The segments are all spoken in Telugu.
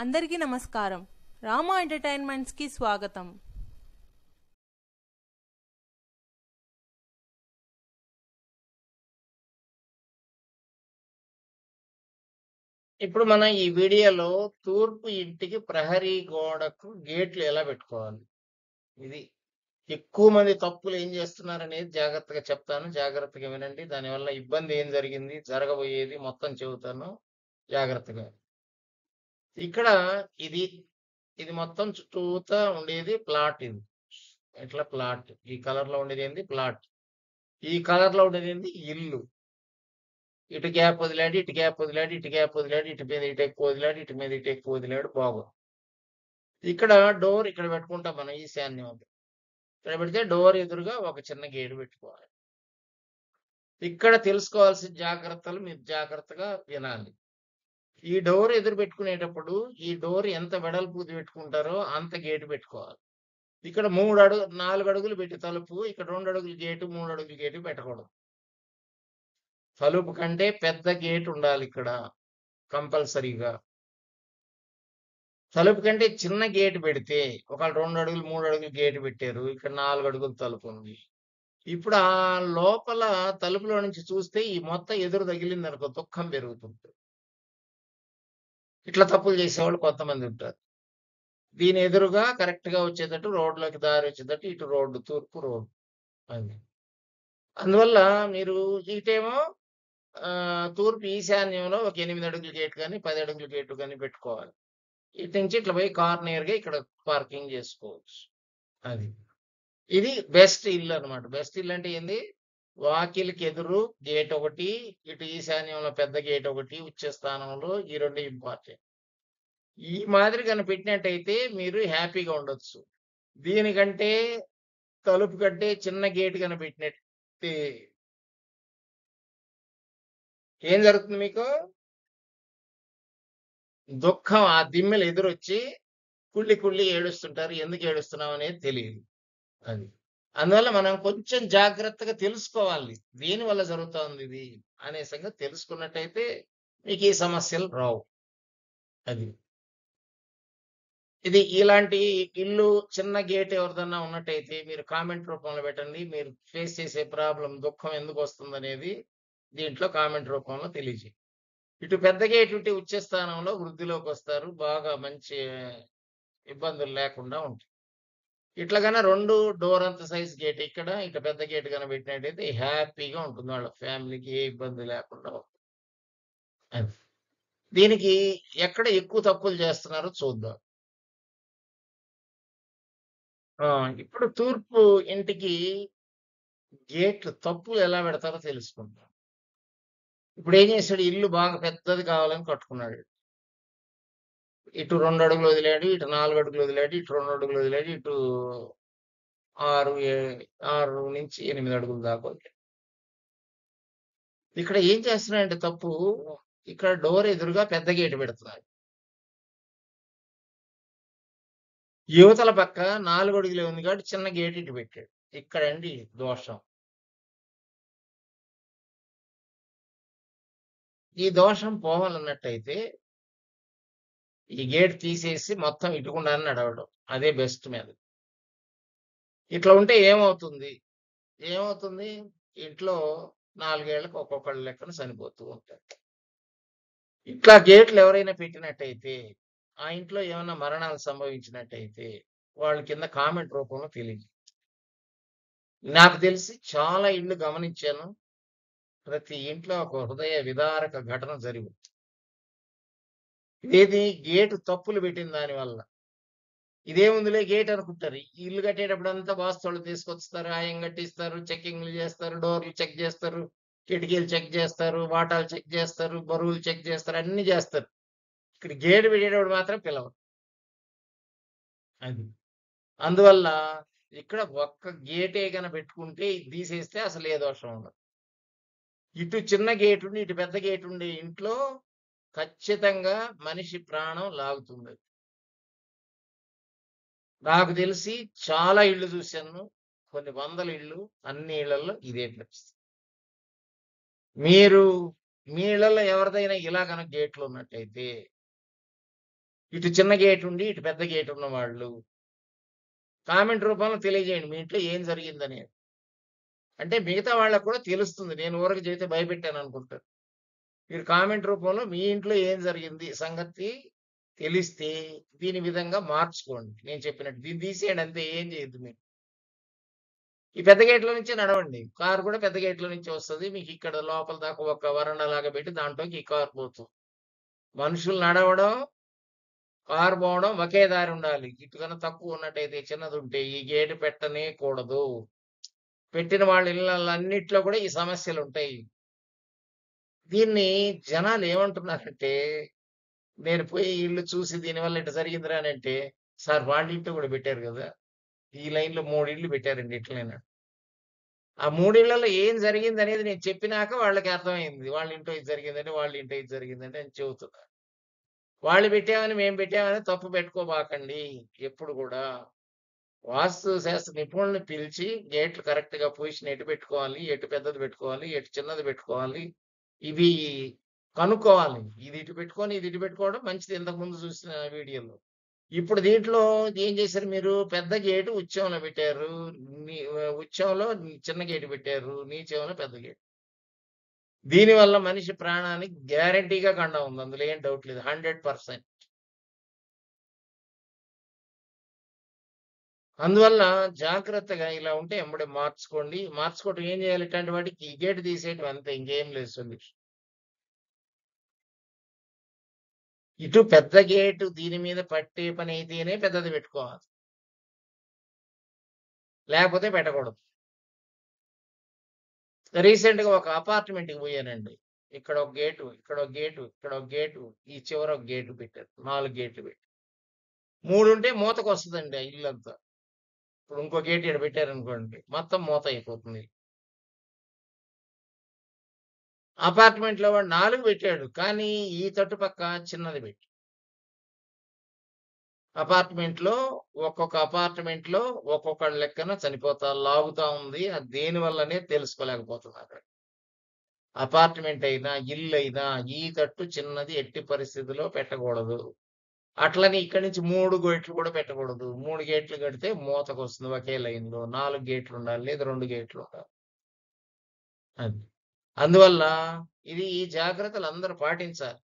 అందరికీ నమస్కారం. రామా ఎంటర్టైన్మెంట్స్కి స్వాగతం. ఇప్పుడు మనం ఈ వీడియోలో తూర్పు ఇంటికి ప్రహరీ గోడకు గేట్లు ఎలా పెట్టుకోవాలి, ఇది ఎక్కువ మంది తప్పులు ఏం చేస్తున్నారనేది జాగ్రత్తగా చెప్తాను. జాగ్రత్తగా వినండి. దానివల్ల ఇబ్బంది ఏం జరిగింది, జరగబోయేది మొత్తం చెబుతాను జాగ్రత్తగా. ఇక్కడ ఇది ఇది మొత్తం చుట్టూతా ఉండేది ప్లాట్. ఇది ఇట్లా ప్లాట్, ఈ కలర్ లో ఉండేది ఏంది ప్లాట్, ఈ కలర్ లో ఉండేది ఏంది ఇల్లు. ఇటు గ్యాప్ వదిలాడు, ఇటు గ్యాప్ వదిలాడు, ఇటు గ్యాప్ వదిలాడు, ఇటు మీద ఇటు ఎక్కువ వదిలాడు, ఇటు మీద ఇటు ఎక్కువ వదిలాడు. బాగుంది. ఇక్కడ డోర్ ఇక్కడ పెట్టుకుంటాం మనం ఈశాన్యం. ఇక్కడ పెడితే డోర్ ఎదురుగా ఒక చిన్న గేటు పెట్టుకోవాలి. ఇక్కడ తెలుసుకోవాల్సిన జాగ్రత్తలు మీరు జాగ్రత్తగా వినాలి. ఈ డోర్ ఎదురు పెట్టుకునేటప్పుడు ఈ డోర్ ఎంత వెడల్పు పెట్టుకుంటారో అంత గేటు పెట్టుకోవాలి. ఇక్కడ 4 అడుగులు పెట్టి తలుపు, ఇక్కడ 2 అడుగులు గేటు, 3 అడుగులు గేటు పెట్టకూడదు. తలుపు కంటే పెద్ద గేటు ఉండాలి ఇక్కడ కంపల్సరీగా. తలుపు కంటే చిన్న గేటు పెడితే, ఒకవేళ 2 అడుగులు 3 అడుగులు గేటు పెట్టారు, ఇక్కడ 4 అడుగులు తలుపు ఉంది. ఇప్పుడు ఆ లోపల తలుపులో నుంచి చూస్తే ఈ మొత్తం ఎదురు తగిలింది అనుకో, దుఃఖం పెరుగుతుంది. ఇట్లా తప్పులు చేసేవాళ్ళు కొంతమంది ఉంటారు. దీని ఎదురుగా కరెక్ట్ గా వచ్చేటట్టు రోడ్లోకి దారి వచ్చేటట్టు ఇటు రోడ్డు, తూర్పు రోడ్డు అది. అందువల్ల మీరు ఇటేమో తూర్పు ఈశాన్యంలో ఒక 8 అడుగుల గేటు కానీ 10 అడుగుల గేటు కానీ పెట్టుకోవాలి. ఇటు నుంచి ఇట్లా పోయి కార్నర్ గా ఇక్కడ పార్కింగ్ చేసుకోవచ్చు. అది ఇది బెస్ట్ ఇల్లు అన్నమాట. బెస్ట్ ఇల్లు అంటే ఏంది, వాకిలికి ఎదురు గేట్ ఒకటి, ఇటు ఈశాన్యంలో పెద్ద గేట్ ఒకటి, ఉచ్చ స్థానంలో ఈ రెండు ఇంపార్టెంట్. ఈ మాదిరి కనిపెట్టినట్టయితే మీరు హ్యాపీగా ఉండొచ్చు. దీనికంటే తలుపు కంటే చిన్న గేట్ కనిపెట్టినట్టే ఏం జరుగుతుంది మీకు, దుఃఖం ఆ దిమ్మెలు ఎదురొచ్చి కుళ్ళి కుళ్ళి ఏడుస్తుంటారు. ఎందుకు ఏడుస్తున్నాం అనేది తెలియదు. అది అందువల్ల మనం కొంచెం జాగ్రత్తగా తెలుసుకోవాలి, దేని వల్ల జరుగుతోంది ఇది అనే సంగతి తెలుసుకున్నట్టయితే మీకు ఈ సమస్యలు రావు. అది ఇది ఇలాంటి ఇల్లు చిన్న గేట్ ఎవరిదన్నా ఉన్నట్టయితే మీరు కామెంట్ రూపంలో పెట్టండి. మీరు ఫేస్ చేసే ప్రాబ్లం, దుఃఖం ఎందుకు వస్తుంది అనేది దీంట్లో కామెంట్ రూపంలో తెలియజేయండి. ఇటు పెద్ద గేట్ ఉంటే ఉచ్చ స్థానంలో వృద్ధిలోకి వస్తారు, బాగా మంచి ఇబ్బందులు లేకుండా ఉంటాయి. ఇట్లాగైనా 2 డోర్ అంత సైజ్ గేట్ ఇక్కడ, ఇట్లా పెద్ద గేట్ కనుక పెట్టినట్టయితే హ్యాపీగా ఉంటుంది, వాళ్ళ ఫ్యామిలీకి ఏ ఇబ్బంది లేకుండా ఉంటుంది. అది. దీనికి ఎక్కడ ఎక్కువ తప్పులు చేస్తున్నారో చూద్దాం. ఇప్పుడు తూర్పు ఇంటికి గేట్లు తప్పులు ఎలా పెడతారో తెలుసుకుంటాం. ఇప్పుడు ఏం చేశాడు, ఇల్లు బాగా పెద్దది కావాలని కట్టుకున్నాడు. ఇటు 2 అడుగులు వదిలాడు, ఇటు 4 అడుగులు వదిలాడు, ఇటు 2 అడుగులు వదిలాడు, ఇటు 6 నుంచి 8 అడుగుల దాకా వదిలాడు. ఇక్కడ ఏం చేస్తున్నాడంటే తప్పు, ఇక్కడ డోర్ ఎదురుగా పెద్ద గేటు పెడుతున్నాడు. యువతల పక్క 4 అడుగులే ఉంది కాబట్టి చిన్న గేట్ ఇటు పెట్టాడు. ఇక్కడండి దోషం. ఈ దోషం పోవాలన్నట్టయితే ఈ గేట్ తీసేసి మొత్తం ఇటుకుండానే నడవడం, అదే బెస్ట్ మీద. ఇట్లా ఉంటే ఏమవుతుంది, ఇంట్లో 4 ఏళ్లకు ఒక్కొక్కళ్ళ లెక్కన చనిపోతూ ఉంటారు. ఇట్లా గేట్లు ఎవరైనా పెట్టినట్టయితే, ఆ ఇంట్లో ఏమైనా మరణాలు సంభవించినట్టయితే వాళ్ళ కింద కామెంట్ రూపంలో తెలియదు. నాకు తెలిసి చాలా ఇళ్ళు గమనించాను, ప్రతి ఇంట్లో ఒక హృదయ విదారక ఘటన జరిగింది. ఇదేది గేటు తప్పులు పెట్టిన దాని వల్ల. ఇదేముందిలే గేట్ అనుకుంటారు. ఇల్లు కట్టేటప్పుడు అంతా వాస్తవులు తీసుకొస్తారు, ఆయం కట్టిస్తారు, చెక్కింగ్లు చేస్తారు, డోర్లు చెక్ చేస్తారు, కిటికీలు చెక్ చేస్తారు, వాటాలు చెక్ చేస్తారు, బరువులు చెక్ చేస్తారు, అన్ని చేస్తారు. ఇక్కడ గేటు పెట్టేటప్పుడు మాత్రం పిలవరు. అది అందువల్ల ఇక్కడ ఒక్క గేటే కనుక పెట్టుకుంటే ఇది తీసేస్తే అసలు ఏ దోషం ఉండదు. ఇటు చిన్న గేటు ఉండి ఇటు పెద్ద గేటు ఉండే ఇంట్లో ఖచ్చితంగా మనిషి ప్రాణం లాగుతుంది. నాకు తెలిసి చాలా ఇళ్ళు చూశాను, కొన్ని వందల ఇళ్ళు, అన్ని ఇళ్లలో ఇదే పరిస్థితి. మీరు మీ ఇళ్లలో ఎవరిదైనా ఇలా కనుక గేట్లు ఉన్నట్టయితే ఇటు చిన్న గేట్ ఉండి ఇటు పెద్ద గేట్ ఉన్న వాళ్ళు కామెంట్ రూపంలో తెలియజేయండి మీ ఇంట్లో ఏం జరిగిందని. అంటే మిగతా వాళ్ళకు కూడా తెలుస్తుంది. నేను ఊరక చెబితే భయపెట్టాను అనుకుంటారు. మీరు కామెంట్ రూపంలో మీ ఇంట్లో ఏం జరిగింది సంగతి తెలిస్తే దీని విధంగా మార్చుకోండి. నేను చెప్పినట్టు దీన్ని తీసేయండి అంతే, ఏం చేయొద్దు మీరు. ఈ పెద్ద గేట్‌లో నుంచే నడవండి. కారు కూడా పెద్ద గేట్‌లో నుంచే వస్తది. మీకు ఇక్కడ లోపల దాకా ఒక వరండా లాగా పెట్టి దాంట్లోకి ఈ కారు పోతుంది. మనుషులు నడవడం, కారు పోవడం ఒకే దారి ఉండాలి. ఇటుకన్నా తక్కువ ఉన్నట్టయితే చిన్నది ఉంటే ఈ గేటు పెట్టనే కూడదు. పెట్టిన వాళ్ళ ఇళ్ళల్లన్నిట్లో కూడా ఈ సమస్యలుంటాయి. దీన్ని జనాలు ఏమంటున్నారంటే, నేను పోయి ఇల్లు చూసి దీనివల్ల ఇట్ట జరిగిందిరా అనంటే, సార్ వాళ్ళ ఇంట్లో కూడా పెట్టారు గదా! ఈ లైన్‌లో 3 ఇళ్ళు పెట్టారండి ఇట్లనే. ఆ 3 ఇళ్లలో ఏం జరిగిందనేది నేను చెప్పినాక వాళ్ళకి అర్థమైంది. వాళ్ళ ఇంట్లో ఇది జరిగిందంటే, వాళ్ళ ఇంట్లో ఇది జరిగిందంటే అని చెబుతున్నా. వాళ్ళు పెట్టామని, మేము పెట్టామని తప్పు పెట్టుకోబాకండి ఎప్పుడు గూడా. వాస్తు శాస్త్ర నిపుణుల్ని పిలిచి గేట్లు కరెక్ట్‌గా పొజిషన్ ఎటు పెట్టుకోవాలి, ఎటు పెద్దది పెట్టుకోవాలి, ఎటు చిన్నది పెట్టుకోవాలి. ఇవి కనుక్కోవాలి. ఇది ఇటు పెట్టుకొని, ఇది ఇటు పెట్టుకోవడం మంచిది ఇంతకుముందు చూసిన వీడియోలో. ఇప్పుడు దీంట్లో ఏం చేశారు మీరు? పెద్ద గేటు ఉత్సవంలో పెట్టారు. ఉత్సవంలో చిన్న గేటు పెట్టారు. నీచంలో పెద్ద గేటు. దీనివల్ల మనిషి ప్రాణానికి గ్యారంటీగా గండం ఉంది. అందులో ఏం డౌట్ లేదు. 100%. అందువల్ల జాగ్రత్తగా ఇలా ఉంటే ఎంబడే మార్చుకోండి. మార్చుకోవటం ఏం చేయాలి? ఇట్లాంటి వాటికి ఈ గేటు తీసేయటం అంతే, ఇంకేం లేదు సొల్యూషన్. ఇటు పెద్ద గేటు దీని మీద పట్టే పని అయితేనే పెద్దది పెట్టుకోవాలి. లేకపోతే పెట్టకూడదు. రీసెంట్‌గా ఒక అపార్ట్మెంట్‌కి పోయానండి. ఇక్కడ ఒక గేటు, ఇక్కడ ఒక గేటు, ఇక్కడ ఒక గేటు, ఈ చివర ఒక గేటు పెట్టారు. 4 గేట్లు పెట్టి. 3 ఉంటే మూతకొస్తదండి ఆ ఇల్లంతా. ఇప్పుడు ఇంకో గేట్ ఈడ పెట్టారనుకోండి, మొత్తం మూత అయిపోతుంది. అపార్ట్మెంట్‌లో వాడు 4 పెట్టాడు. కానీ ఈ తట్టు పక్క చిన్నది పెట్టాడు. ఒక్కొక్క అపార్ట్మెంట్‌లో ఒక్కొక్కళ్ళ లెక్కన లాగుతా ఉంది. అది దేనివల్లనే తెలుసుకోలేకపోతున్నారు. అపార్ట్మెంట్ అయినా, ఇల్లైనా ఈ తట్టు చిన్నది ఎట్టి పరిస్థితిలో పెట్టకూడదు. అట్లని ఇక్కడి నుంచి 3 గేట్లు కూడా పెట్టకూడదు. 3 గేట్లు కడితే మూతకొస్తుంది ఒకే లైన్‌లో. 4 గేట్లు ఉండాలి. లేదా 2 గేట్లు ఉండాలి. అది. అందువల్ల ఈ జాగ్రత్తలు అందరూ పాటించాలి.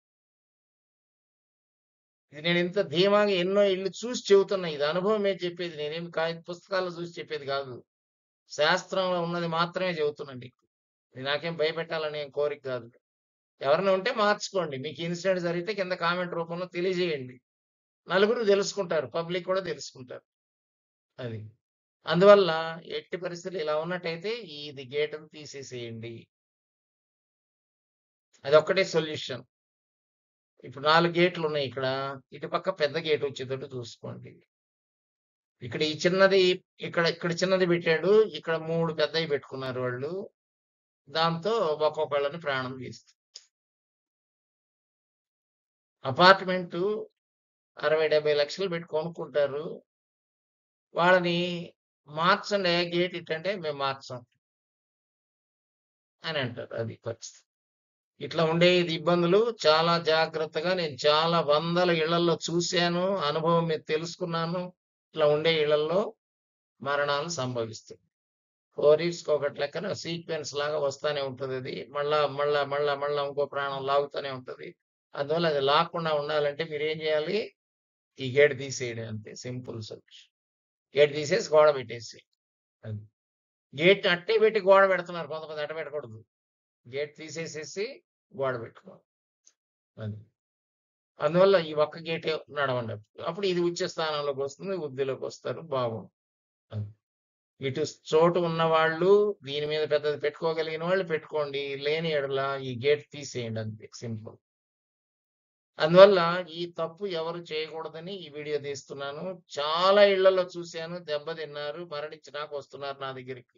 ఇది నేను ఇంత ధీమాగా ఎన్నో ఇళ్ళు చూసి చెబుతున్నా. ఇది అనుభవం మీద చెప్పేది. నేనేమి పుస్తకాల్లో చూసి చెప్పేది కాదు. శాస్త్రంలో ఉన్నది మాత్రమే చెబుతున్నాను నీకు. ఇది నాకేం భయపెట్టాలనే కోరిక కాదు. ఎవరైనా ఉంటే మార్చుకోండి. మీకు ఇన్సిడెంట్ జరిగితే కింద కామెంట్ రూపంలో తెలియజేయండి. నలుగురు తెలుసుకుంటారు. పబ్లిక్ కూడా తెలుసుకుంటారు. అది. అందువల్ల ఎట్టి పరిస్థితులు ఇలా ఉన్నట్టయితే ఇది గేటును తీసేసేయండి. అదొక్కటే సొల్యూషన్. ఇప్పుడు 4 గేట్లు ఉన్నాయి ఇక్కడ. ఇటుపక్క పెద్ద గేట్ వచ్చేటట్టు చూసుకోండి. ఇక్కడ ఈ చిన్నది ఇక్కడ చిన్నది పెట్టాడు. ఇక్కడ 3 పెద్దవి పెట్టుకున్నారు వాళ్ళు. దాంతో ఒక్కొక్కళ్ళని ప్రాణం తీస్తారు. అపార్ట్మెంటు 60-70 లక్షలు పెట్టి కొనుక్కుంటారు. వాళ్ళని మార్చండి గేట్ ఇట్టంటే మేము మార్చం అని అంటారు. అది పరిస్థితి. ఇట్లా ఉండే ఇబ్బందులు చాలా జాగ్రత్తగా నేను చాలా వందల ఇళ్లలో చూశాను. అనుభవం మీద తెలుసుకున్నాను. ఇట్లా ఉండే ఇళ్లలో మరణాలు సంభవిస్తాయి. 4 ఇయర్స్‌కి ఒకటి లెక్కన సీక్వెన్స్ లాగా వస్తానే ఉంటది అది. మళ్ళా ఇంకో ప్రాణం లాగుతూనే ఉంటది. అందువల్ల అది లాక్కుండా ఉండాలంటే మీరేం చేయాలి? ఈ గేట్ తీసేయడం అంతే, సింపుల్ సొల్యూషన్. గేట్ తీసేసి గోడ పెట్టేసేయి. అది. గేట్ అట్టే పెట్టి గోడ పెడుతున్నారు కొంతమంది. అట్ట పెట్టకూడదు. గేట్ తీసేసేసి గోడ పెట్టుకోవాలి. అది. అందువల్ల ఈ ఒక్క గేటే నడవండి. అప్పుడు ఇది ఉచ్చ స్థానంలోకి వస్తుంది. వృద్ధిలోకి వస్తారు. బాగుంది. అది. ఇటు చోటు ఉన్నవాళ్ళు దీని మీద పెద్దది పెట్టుకోగలిగిన వాళ్ళు పెట్టుకోండి. లేని యెడల ఈ గేట్ తీసేయండి అంతే, సింపుల్. అందువల్ల ఈ తప్పు ఎవరు చేయకూడదని ఈ వీడియో తీస్తున్నాను. చాలా ఇళ్లలో చూశాను. దెబ్బతిన్నారు, మరణించినాక వస్తున్నారు నా దగ్గరికి.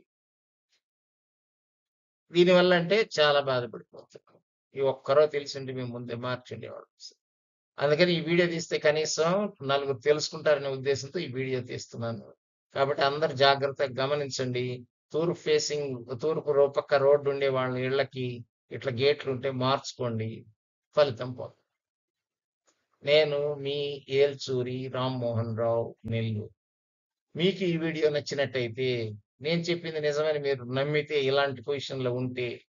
దీనివల్ల అంటే చాలా బాధపడిపోతున్నాను. ఈ ఒక్కరో తెలిసింటే మేము ముందే మార్చుండేవాళ్ళం. అందుకని ఈ వీడియో తీస్తే కనీసం నలుగురు తెలుసుకుంటారనే ఉద్దేశంతో ఈ వీడియో తీస్తున్నాను. కాబట్టి అందరు జాగ్రత్తగా గమనించండి. తూర్పు పక్క రోడ్డు ఉండే వాళ్ళ ఇళ్ళకి ఇట్లా గేట్లు ఉంటే మార్చుకోండి. ఫలితం పోతుంది. నేను మీ ఏల్చూరి రామ్మోహన్ రావు, నెల్లూరు. మీకు ఈ వీడియో నచ్చినట్టయితే, నేను చెప్పింది నిజమని మీరు నమ్మితే, ఇలాంటి పొజిషన్‌లో ఉంటే,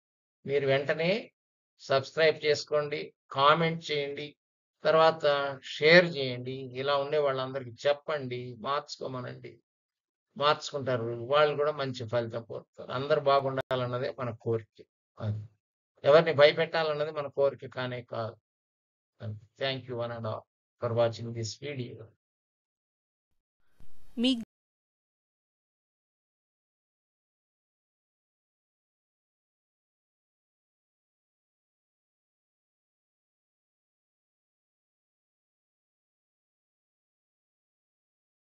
మీరు వెంటనే సబ్స్క్రైబ్ చేసుకోండి, కామెంట్ చేయండి, తర్వాత షేర్ చేయండి. ఇలా ఉండే వాళ్ళందరికీ చెప్పండి, మార్చుకోమనండి. మార్చుకుంటారు. వాళ్ళు కూడా మంచి ఫలితం పొందుతారు. అందరూ బాగుండాలన్నదే మన కోరిక. అది. ఎవరిని భయపెట్టాలన్నది మన కోరిక కానే కాదు. Thank you one and all for watching this video. Me